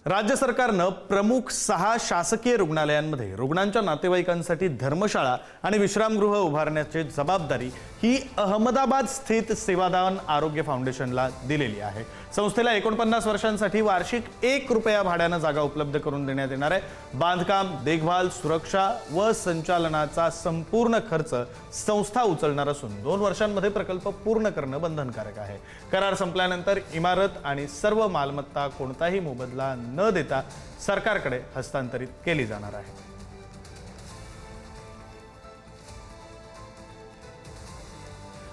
राज्य सरकारनं प्रमुख 6 शासकीय रुग्णालयांमध्ये रुग्णांच्या नातेवाईकांसाठी धर्मशाळा आणि विश्रामगृह उभारण्याची जबाबदारी ही अहमदाबाद स्थित सेवादान आरोग्य फाउंडेशनला दिलेली आहे। संस्थेला 49 वर्षांसाठी वार्षिक 1 रुपया भाड्याने जागा उपलब्ध करून देण्यात येणार आहे। बांधकाम, देखभाल, सुरक्षा व संचालनाचा संपूर्ण खर्च संस्था उचलणार असून 2 वर्षांमध्ये प्रकल्प पूर्ण करणं बंधनकारक आहे। करार संपल्यानंतर इमारत आणि सर्व मालमत्ता कोणताही मोबदला न देता सरकारकडे हस्तांतरित केली जाणार आहे।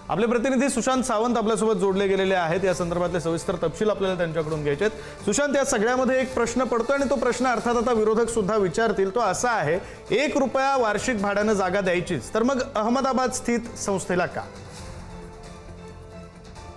आपले प्रतिनिधी सुशांत सावंत आपल्यासोबत जोडले गेलेले आहेत। या संदर्भातले सविस्तर तपशील आपल्याला त्यांच्याकडून घ्यायचे आहेत। सुशांत, या सगळ्यामध्ये एक प्रश्न पडतोय आणि तो प्रश्न अर्थात आता विरोधक सुद्धा विचारतील, तो असा आहे, 1 रुपया वार्षिक भाड्याने जागा द्यायचीच तर मग अहमदाबाद स्थित संस्थेला का?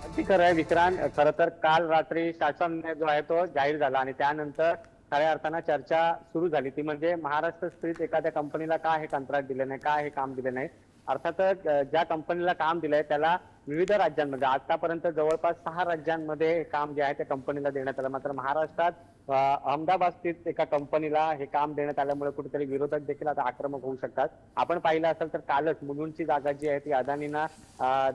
अगदी खरं आहे विक्रांत। खरं तर काल रात्री शासन जो आहे तो जाहीर झाला आणि त्यानंतर खऱ्या अर्थानं चर्चा सुरू झाली। ती म्हणजे महाराष्ट्र स्थित एखाद्या कंपनीला का हे कंत्राट दिले नाही, का हे काम दिले नाही। अर्थातच ज्या कंपनीला काम दिलंय त्याला विविध राज्यांमध्ये आतापर्यंत जवळपास 6 राज्यांमध्ये हे काम जे आहे त्या कंपनीला देण्यात आलं। मात्र महाराष्ट्रात अहमदाबाद स्थित एका कंपनीला हे काम देण्यात आल्यामुळे कुठेतरी विरोधक देखील आता आक्रमक होऊ शकतात। आपण पाहिलं असेल तर कालच मुलुंडची जागा जी आहे ती अदानींना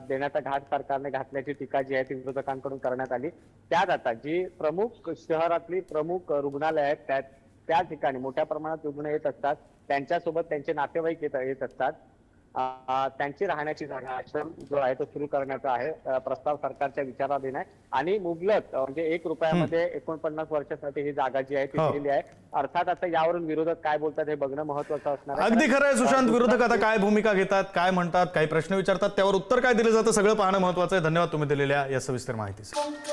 देण्याचा घाट सरकारने घातल्याची टीका जी आहे ती विरोधकांकडून करण्यात आली। त्यात आता जी प्रमुख शहरातली प्रमुख रुग्णालय आहेत त्या ठिकाणी मोठ्या प्रमाणात रुग्ण येत असतात, त्यांच्यासोबत त्यांचे नातेवाईक येत असतात। त्यांची राहण्याची जागा आश्रम जो आहे तो सुरू करण्याचा आहे प्रस्ताव सरकारच्या विचाराधीन आहे आणि मुबलक म्हणजे 1 रुपयामध्ये 49 वर्षासाठी ही जागा जी आहे ती दिलेली आहे। अर्थात आता यावरून विरोधक काय बोलतात हे बघणं महत्त्वाचं असणार आहे। अगदी खरं आहे सुशांत, विरोधक आता काय भूमिका घेतात, काय म्हणतात, काही प्रश्न विचारतात, त्यावर उत्तर काय दिलं जातं सगळं पाहणं महत्त्वाचं आहे। धन्यवाद तुम्ही दिलेल्या या सविस्तर माहितीसाठी।